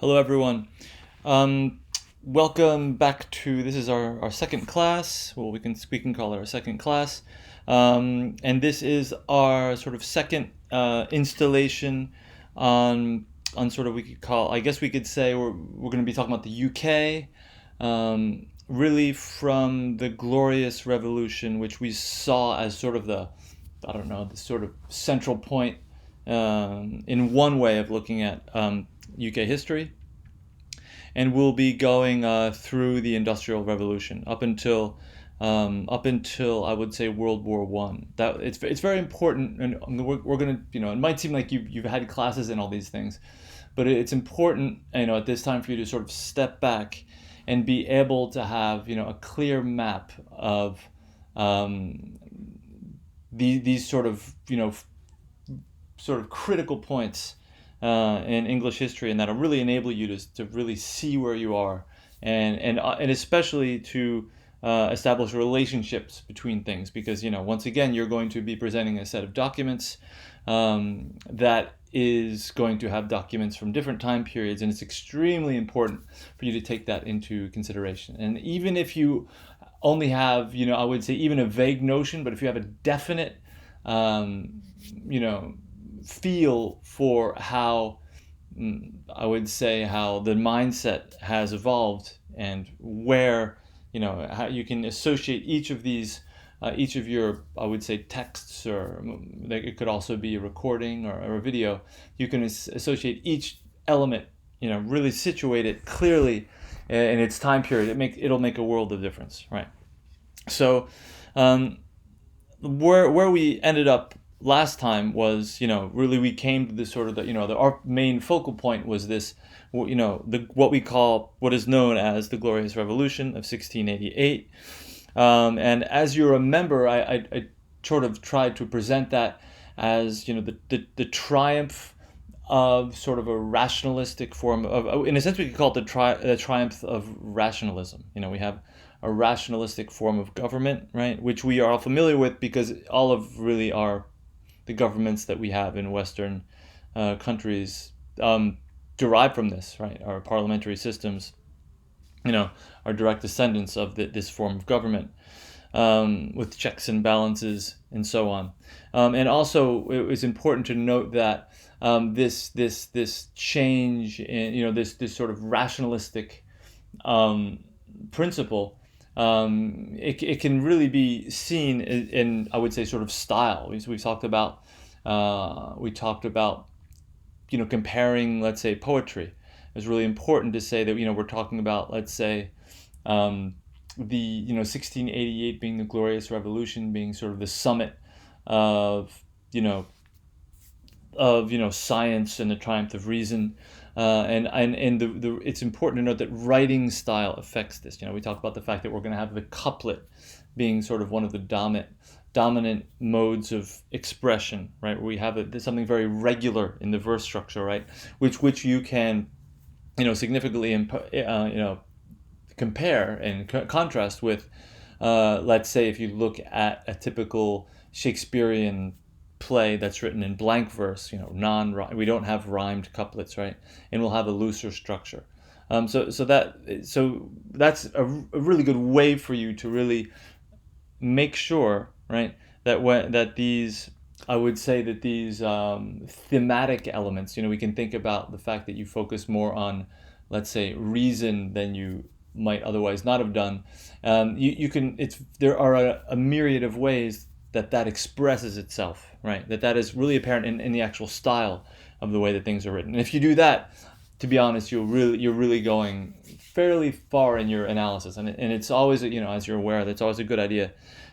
Hello, everyone. Um, Welcome back to this is our second class. Well, we can call it our second class, and this is our sort of second installation on sort of we could call I guess we could say we're going to be talking about the UK, really from the Glorious Revolution, which we saw as sort of the I don't know the sort of central point in one way of looking at UK history, and we'll be going through the Industrial Revolution up until I would say World War One. That it's very important, and we're gonna it might seem like you've had classes in all these things, but it's important at this time for you to sort of step back and be able to have a clear map of um, these sort of critical points in English history, and that'll really enable you to really see where you are, and especially to establish relationships between things, because once again you're going to be presenting a set of documents that is going to have documents from different time periods, and it's extremely important for you to take that into consideration. And even if you only have I would say even a vague notion, but if you have a definite um, you know feel for how I would say how the mindset has evolved, and where how you can associate each of your I would say texts, or it could also be a recording or a video. You can associate each element, really situate it clearly in its time period. It'll make a world of difference, right? So um, where we ended up last time was really we came to this sort of our main focal point was this, the what we call what is known as the Glorious Revolution of 1688. And as you remember, I sort of tried to present that as the triumph of sort of a rationalistic form of, in a sense we could call it the triumph of rationalism. We have a rationalistic form of government, right, which we are all familiar with, because all of really our the governments that we have in Western countries derive from this, right? Our parliamentary systems, are direct descendants of this form of government, with checks and balances and so on. And also, it was important to note that this change in this sort of rationalistic principle, it can really be seen in I would say sort of style. We talked about comparing, let's say, poetry. It's really important to say that we're talking about, let's say, the 1688 being the Glorious Revolution, being sort of the summit of you know science and the triumph of reason. And it's important to note that writing style affects this. We talk about the fact that we're going to have the couplet being sort of one of the dominant modes of expression, right? Where we have something very regular in the verse structure, right? Which you can significantly compare and contrast with, let's say, if you look at a typical Shakespearean play that's written in blank verse, we don't have rhymed couplets, right? And we'll have a looser structure. So that's a really good way for you to really make sure, right, that these I would say that these thematic elements, we can think about the fact that you focus more on, let's say, reason than you might otherwise not have done. You can there are a myriad of ways that expresses itself, right? That is really apparent in the actual style of the way that things are written. And if you do that, to be honest, you're really going fairly far in your analysis. And it's always, as you're aware, that's always a good idea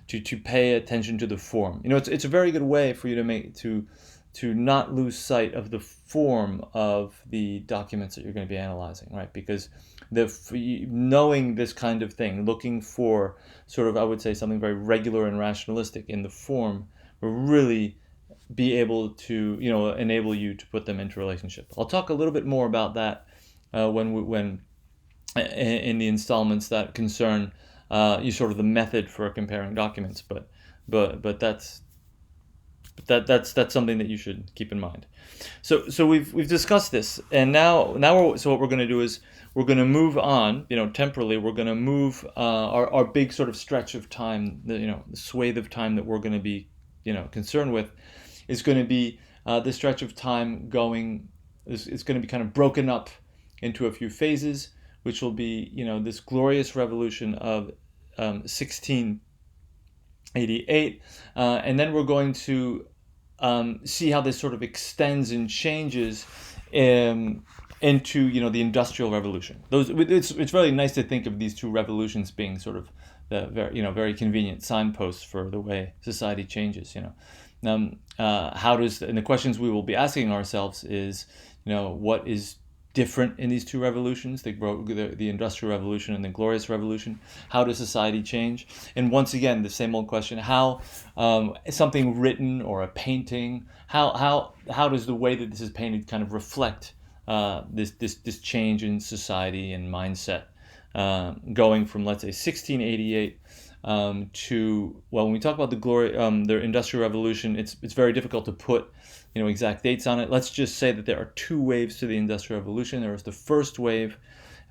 to pay attention to the form. It's a very good way for you to not lose sight of the form of the documents that you're going to be analyzing, right? Because knowing this kind of thing, looking for sort of, I would say, something very regular and rationalistic in the form, will really be able to enable you to put them into relationship. I'll talk a little bit more about that when in the installments that concern you sort of the method for comparing documents, but that's But that's something that you should keep in mind. So we've discussed this, and so what we're going to do is we're going to move on. Temporally, we're going to move our big sort of stretch of time. The swathe of time that we're going to be concerned with is going to be the stretch of time going. It's going to be kind of broken up into a few phases, which will be this glorious revolution of 1688, and then we're going to see how this sort of extends and changes into the Industrial Revolution. It's really nice to think of these two revolutions being sort of the very convenient signposts for the way society changes. How does, and the questions we will be asking ourselves is what is different in these two revolutions, the Industrial Revolution and the Glorious Revolution? How does society change? And once again, the same old question: how something written or a painting, how does the way that this is painted kind of reflect this change in society and mindset, going from, let's say, 1688 to, well, when we talk about the Industrial Revolution, it's very difficult to put exact dates on it. Let's just say that there are two waves to the Industrial Revolution. There is the first wave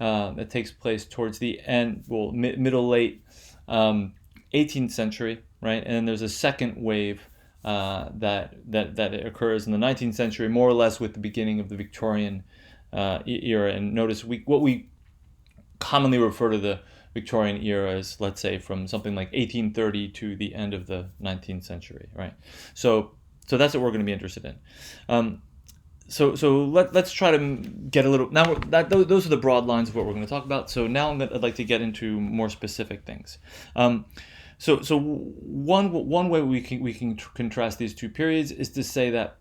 that takes place towards the end, middle late 18th century, right? And then there's a second wave that occurs in the 19th century, more or less with the beginning of the Victorian era. And notice what we commonly refer to the Victorian era as, let's say, from something like 1830 to the end of the 19th century, right? So that's what we're going to be interested in. So let's try to get a little. Now those are the broad lines of what we're going to talk about. So now I'd like to get into more specific things. So one way we can contrast these two periods is to say that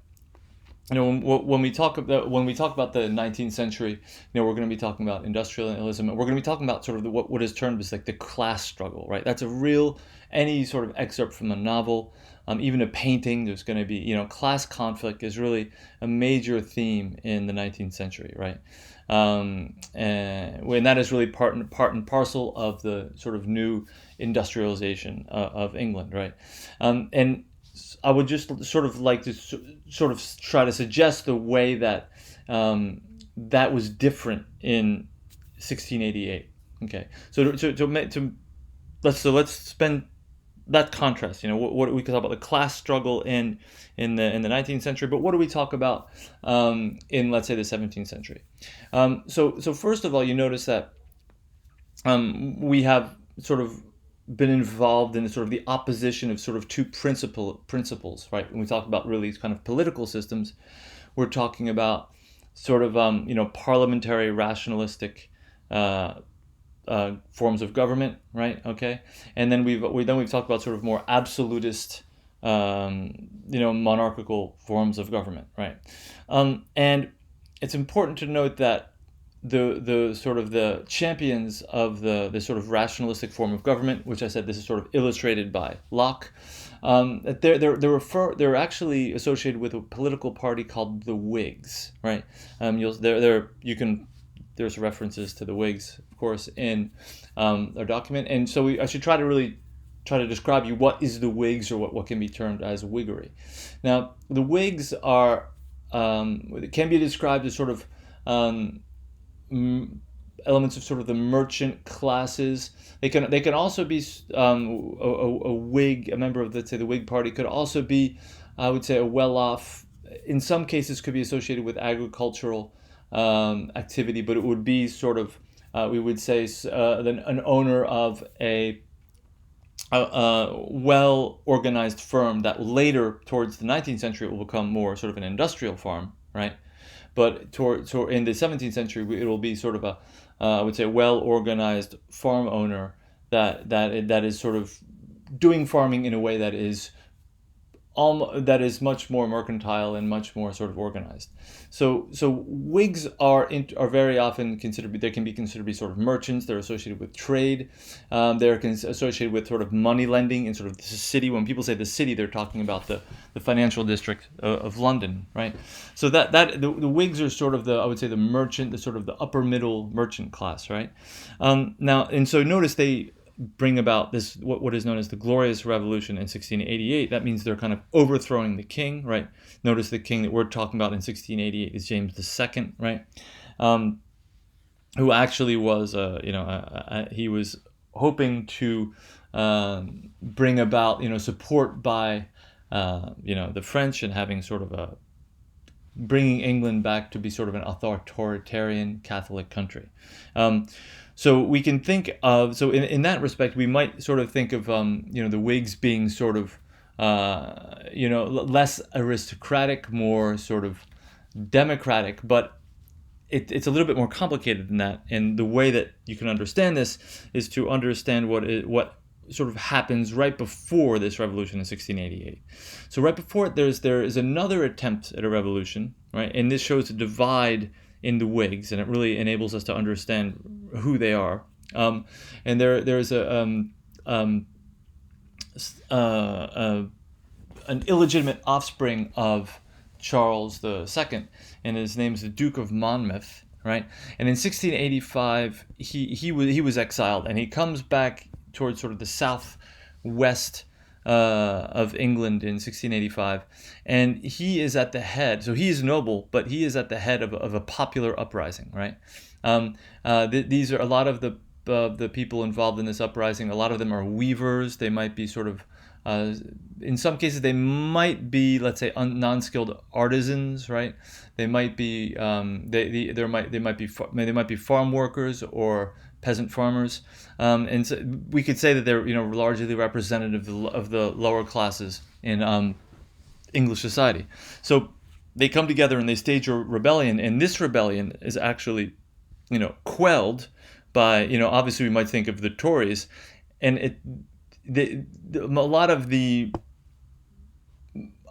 when we talk about the 19th century, we're going to be talking about industrialism, and we're going to be talking about sort of what is termed as like the class struggle, right? That's any sort of excerpt from a novel, even a painting. There's going to be class conflict is really a major theme in the 19th century, right? And that is really part and parcel of the sort of new industrialization of England, right? And I would just sort of like to sort of try to suggest the way that that was different in 1688. Okay, so let's spend that contrast. What we could talk about the class struggle in the 19th century, but what do we talk about in, let's say, the 17th century? So first of all, you notice that we have sort of been involved in sort of the opposition of sort of two principles, right? When we talk about really kind of political systems, we're talking about sort of parliamentary rationalistic forms of government, right? Okay, and then we've talked about sort of more absolutist monarchical forms of government, right? And it's important to note that the sort of the champions of the sort of rationalistic form of government, which I said this is sort of illustrated by Locke, they're actually associated with a political party called the Whigs, right? There's references to the Whigs, of course, in our document, and so I should try to describe you what is the Whigs, or what can be termed as Whiggery. Now, the Whigs can be described as sort of elements of sort of the merchant classes. They can also be a Whig, a member of the Whig Party could also be, I would say, a well-off. In some cases, could be associated with agricultural activity, but it would be sort of we would say an owner of a well-organized firm that later, towards the 19th century, will become more sort of an industrial farm, right? But in the 17th century, it will be sort of I would say, well-organized farm owner that is sort of doing farming in a way that is much more mercantile and much more sort of organized. So Whigs are very often considered. They can be considered to be sort of merchants. They're associated with trade. They're associated with sort of money lending in sort of the city. When people say the city, they're talking about the financial district of London, right? So the Whigs are sort of I would say the merchant, the sort of the upper middle merchant class, right? Now, and so notice they bring about this what is known as the Glorious Revolution in 1688. That means they're kind of overthrowing the king, right? Notice the king that we're talking about in 1688 is James II, right? Who actually was, he was hoping to bring about, support by, the French, and having sort of a bringing England back to be sort of an authoritarian Catholic country. So we can think of, so in that respect, we might sort of think of, the Whigs being sort of, less aristocratic, more sort of democratic, but it's a little bit more complicated than that. And the way that you can understand this is to understand what sort of happens right before this revolution in 1688. So right before it, there is another attempt at a revolution, right? And this shows a divide in the Whigs, and it really enables us to understand who they are. And there's an illegitimate offspring of Charles II, and his name is the Duke of Monmouth, right? And in 1685, he was exiled, and he comes back towards sort of the southwest of England in 1685, and he is at the head. So he is noble, but he is at the head of a popular uprising, right? These are a lot of the people involved in this uprising. A lot of them are weavers. They might be sort of in some cases, they might be, let's say, non-skilled artisans, right? They might be they might be farm workers or peasant farmers, and so we could say that they're largely representative of the lower classes in English society. So they come together and they stage a rebellion, and this rebellion is actually quelled by obviously we might think of the Tories, and a lot of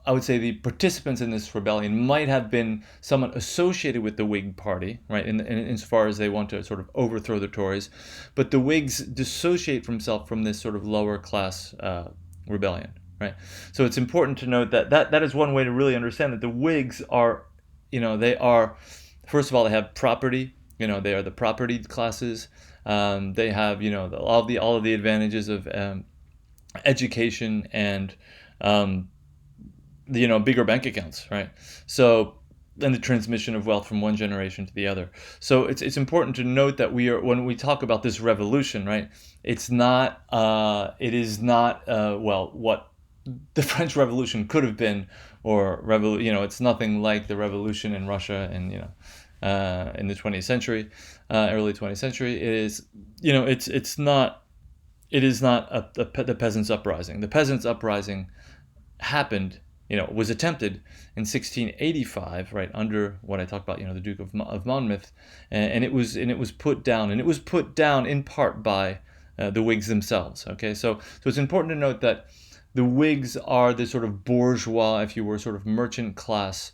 I would say the participants in this rebellion might have been somewhat associated with the Whig Party, right? In as far as they want to sort of overthrow the Tories, but the Whigs dissociate themselves from this sort of lower class rebellion, right? So it's important to note that is one way to really understand that the Whigs are, they are, first of all, they have property. They are the propertied classes. They have all of the advantages of education and bigger bank accounts, right? So, and the transmission of wealth from one generation to the other. So it's important to note that when we talk about this revolution, right? It is not what the French Revolution could have been, or it's nothing like the revolution in Russia and in the 20th century, early 20th century. It is not the peasants' uprising. The peasants' uprising happened, was attempted in 1685, right, under what I talked about, the Duke of Monmouth, and it was put down, in part by the Whigs themselves. Okay, so it's important to note that the Whigs are the sort of bourgeois, if you were, sort of merchant class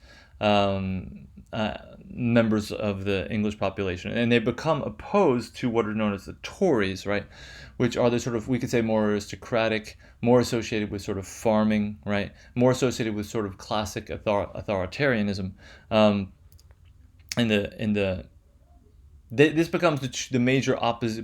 members of the English population, and they become opposed to what are known as the Tories, right, which are the sort of, we could say, more aristocratic, more associated with sort of farming, right, more associated with sort of classic authoritarianism. This becomes the major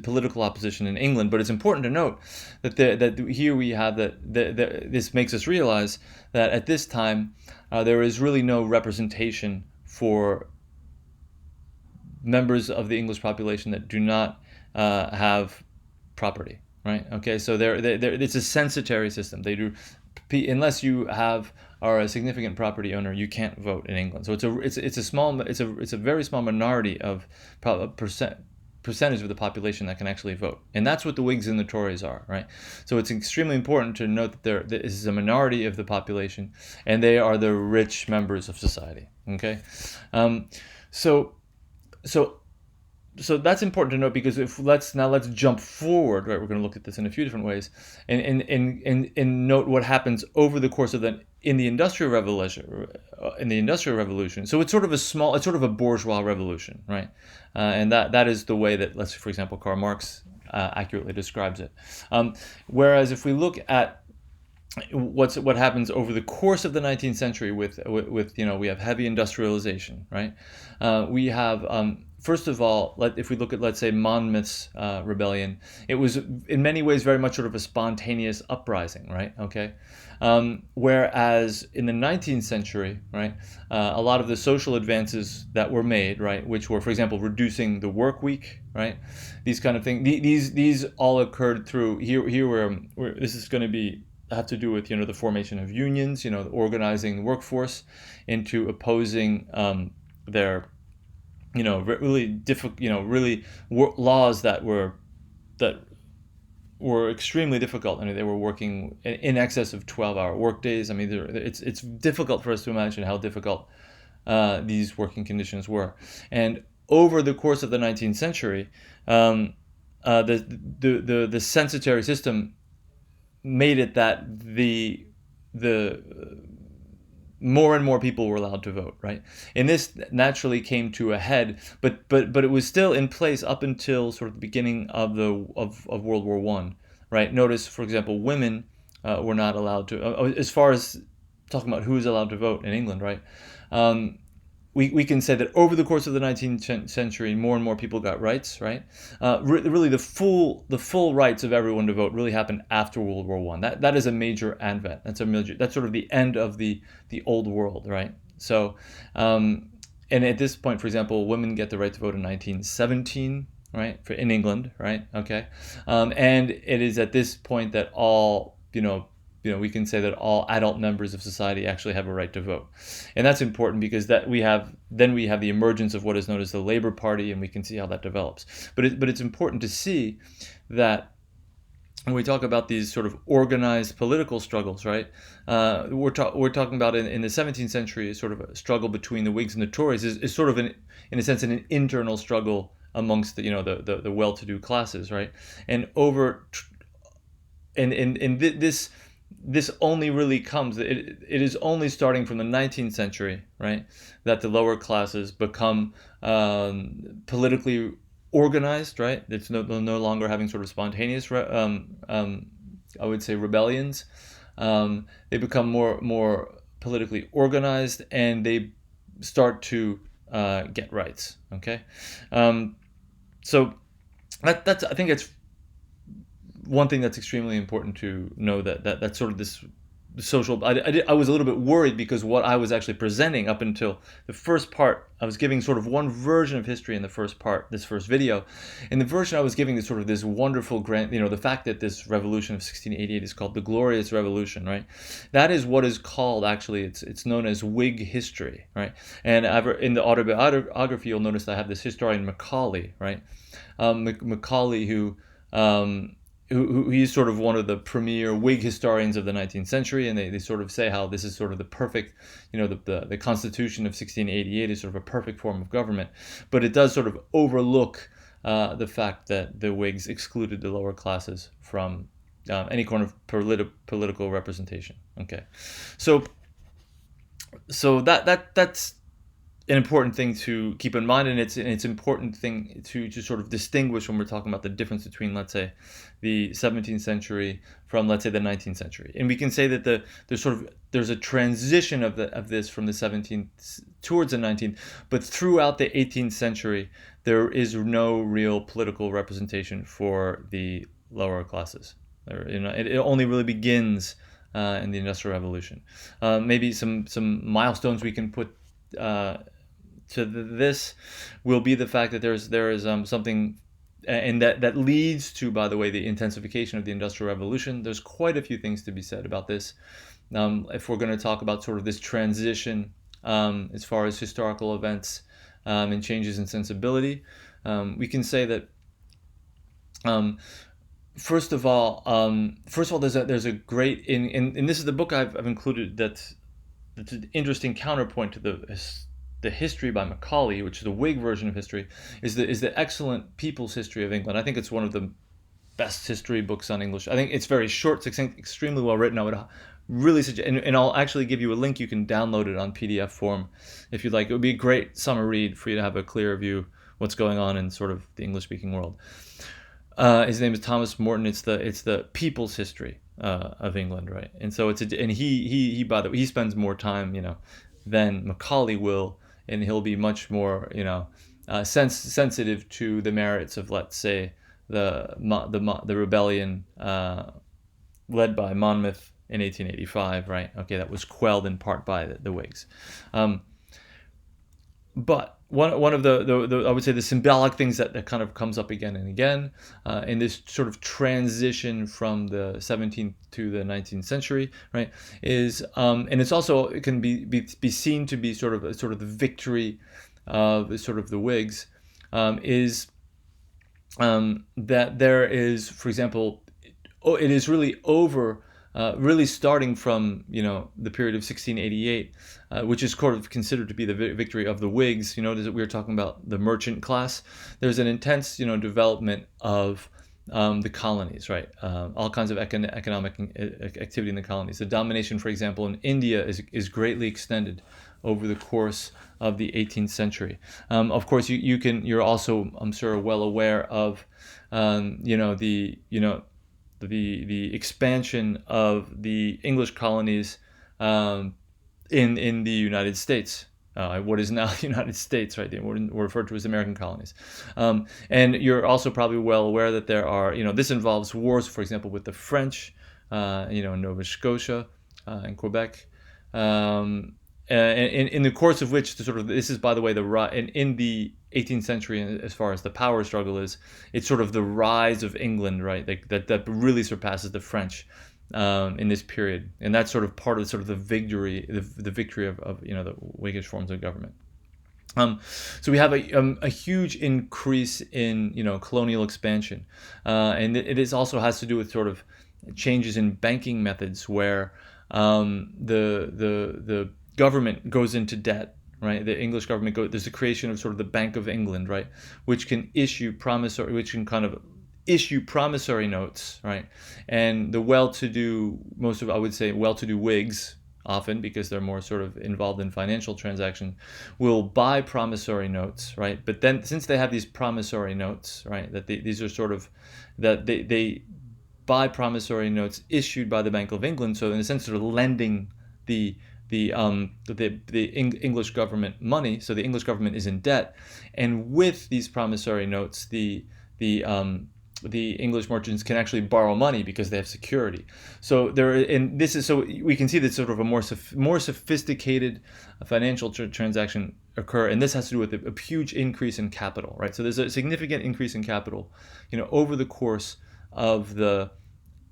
political opposition in England, but it's important to note that here we have that this makes us realize that at this time there is really no representation for members of the English population that do not have property, right? Okay, so it's a censitary system. They do, unless you are a significant property owner, you can't vote in England. So it's a very small minority of percentage of the population that can actually vote, and that's what the Whigs and the Tories are, right? So it's extremely important to note that this is a minority of the population, and they are the rich members of society. Okay, so that's important to note, because let's jump forward, right? We're going to look at this in a few different ways, and note what happens over the course of in the Industrial Revolution. So it's sort of a bourgeois revolution, right? And that is the way that, let's say, for example, Karl Marx accurately describes it. Whereas if we look at what happens over the course of the 19th century with we have heavy industrialization, right? We have first of all, if we look at, let's say, Monmouth's rebellion, it was in many ways very much sort of a spontaneous uprising, right? Okay. Whereas in the 19th century, right, a lot of the social advances that were made, right, which were, for example, reducing the work week, right, these kind of things, these all occurred through here where this is going to be have to do with the formation of unions, organizing the workforce into opposing their really difficult, laws that were extremely difficult. I mean, they were working in excess of 12-hour workdays. I mean, it's difficult for us to imagine how difficult these working conditions were. And over the course of the 19th century, the censitary system made it that the more and more people were allowed to vote, right? And this naturally came to a head, but it was still in place up until sort of the beginning of World War One, right? Notice, for example, women were not allowed to, as far as talking about who's allowed to vote in England, right? We can say that over the course of the 19th century, more and more people got rights, right? Really, the full rights of everyone to vote really happened after World War One. That is a major advent. That's sort of the end of the old world, right? So, and at this point, for example, women get the right to vote in 1917, right? In England, right? Okay, and it is at this point that all we can say that all adult members of society actually have a right to vote. And that's important because we have the emergence of what is known as the Labour Party, and we can see how that develops. But it's important to see that when we talk about these sort of organized political struggles, right? We're talking about in the 17th century, sort of a struggle between the Whigs and the Tories is sort of in a sense an internal struggle amongst the well-to-do classes, right? And this only really comes, it is only starting from the 19th century, right, that the lower classes become politically organized, right? It's no longer having sort of spontaneous, I would say, rebellions. They become more politically organized, and they start to get rights, okay? So that's I think it's one thing that's extremely important to know, that sort of this social. I was a little bit worried because what I was actually presenting up until the first part, I was giving sort of one version of history in the first part, this first video. In the version I was giving is sort of this wonderful grand, the fact that this revolution of 1688 is called the Glorious Revolution, right? That is what is called, actually, it's known as Whig history, right? And in the autobiography, you'll notice I have this historian Macaulay, right? Macaulay, who he's sort of one of the premier Whig historians of the 19th century, and they sort of say how this is sort of the perfect, the Constitution of 1688 is sort of a perfect form of government, but it does sort of overlook the fact that the Whigs excluded the lower classes from any kind of political representation. Okay, so that's an important thing to keep in mind, and it's important thing to sort of distinguish when we're talking about the difference between, let's say, the 17th century from, let's say, the 19th century. And we can say that there's a transition of this from the 17th towards the 19th, but throughout the 18th century there is no real political representation for the lower classes. It only really begins in the Industrial Revolution. Maybe some milestones we can put to this will be the fact that there is something, and that leads to, by the way, the intensification of the Industrial Revolution. There's quite a few things to be said about this. If we're going to talk about sort of this transition as far as historical events and changes in sensibility, we can say that first of all, there's a great and this is the book I've included that's an interesting counterpoint to the history by Macaulay, which is the Whig version of history, is the excellent People's History of England. I think it's one of the best history books on English. I think it's very short, succinct, extremely well written. I would really suggest, and I'll actually give you a link. You can download it on PDF form if you'd like. It would be a great summer read for you to have a clearer view what's going on in sort of the English-speaking world. His name is Thomas Morton. It's the People's History of England, right? And so and he by the way, he spends more time, than Macaulay will, and he'll be much more, sensitive to the merits of, let's say, the rebellion led by Monmouth in 1885, right? Okay, that was quelled in part by the Whigs. But one of the I would say the symbolic things that kind of comes up again and again in this sort of transition from the 17th to the 19th century, right, is and it's also, it can be seen to be sort of the victory of sort of the Whigs, is that there is, for example, it is really over, really starting from the period of 1688, which is sort of considered to be the victory of the Whigs. You notice that we were talking about the merchant class. There's an intense development of the colonies, right? All kinds of economic activity in the colonies. The domination, for example, in India is greatly extended over the course of the 18th century. Of course, you're also, I'm sure, well aware of the expansion of the English colonies in the United States. What is now the United States, right? They were referred to as American colonies. And you're also probably well aware that there are, this involves wars, for example, with the French, in Nova Scotia and Quebec. In the course of which, this is, by the way, in the 18th century, as far as the power struggle is, it's sort of the rise of England, right? That really surpasses the French in this period, and that's sort of part of the victory, the victory of the Whiggish forms of government. So we have a huge increase in colonial expansion, and it also has to do with sort of changes in banking methods, where the government goes into debt, right? The English government there's the creation of sort of the Bank of England, right, which can kind of issue promissory notes, right? And the well-to-do, I would say well-to-do Whigs, often because they're more sort of involved in financial transactions, will buy promissory notes, right? But then, since they have these promissory notes, right, these are sort of that they buy promissory notes issued by the Bank of England, so in a sense, sort of lending the English government money. So the English government is in debt, and with these promissory notes, the English merchants can actually borrow money because they have security. So we can see that sort of a more sophisticated financial transaction occur, and this has to do with a huge increase in capital, right? So there's a significant increase in capital, over the course of the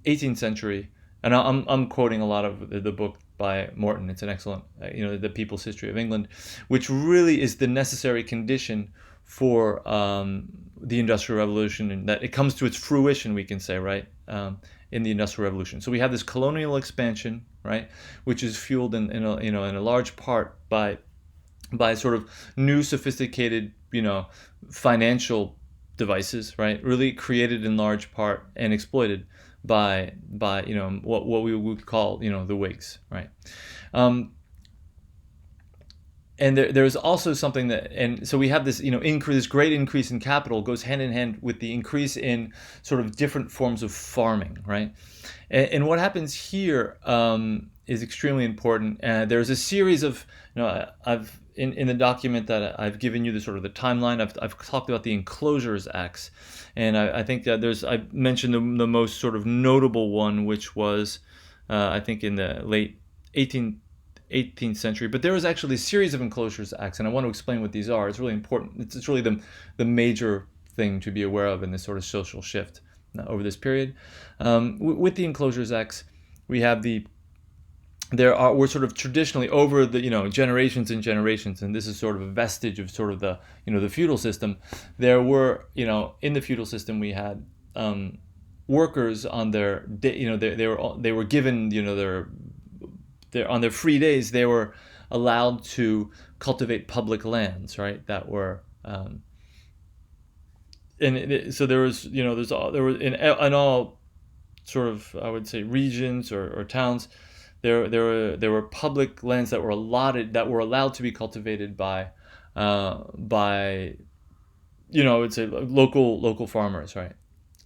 18th century. And I'm quoting a lot of the book by Morton. It's an excellent, The People's History of England, which really is the necessary condition for the Industrial Revolution, and that it comes to its fruition, we can say, right, in the Industrial Revolution. So we have this colonial expansion, right, which is fueled in a large part by sort of new sophisticated, financial devices, right, really created in large part and exploited by what we would call the Whigs, right? And there's also something and so we have this this great increase in capital goes hand in hand with the increase in sort of different forms of farming, right? And what happens here is extremely important. There's a series of I've in the document that I've given you the sort of the timeline. I've talked about the Enclosures Acts, and I think that I mentioned the most sort of notable one, which was I think in the late 18th century. But there was actually a series of Enclosures Acts, and I want to explain what these are. It's really important. It's really the major thing to be aware of in this sort of social shift over this period. With the Enclosures Acts, we have we're sort of traditionally over the generations and generations, and this is sort of a vestige of sort of the the feudal system. There were in the feudal system we had workers on their they were given on their free days they were allowed to cultivate public lands, right, that were so there was there were in all sort of, I would say, regions or towns. There were public lands that were allowed to be cultivated by I would say local farmers, right?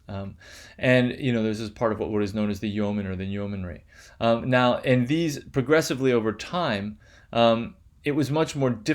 And this is part of what is known as the yeoman or the yeomanry. Now, and these progressively over time, it was much more difficult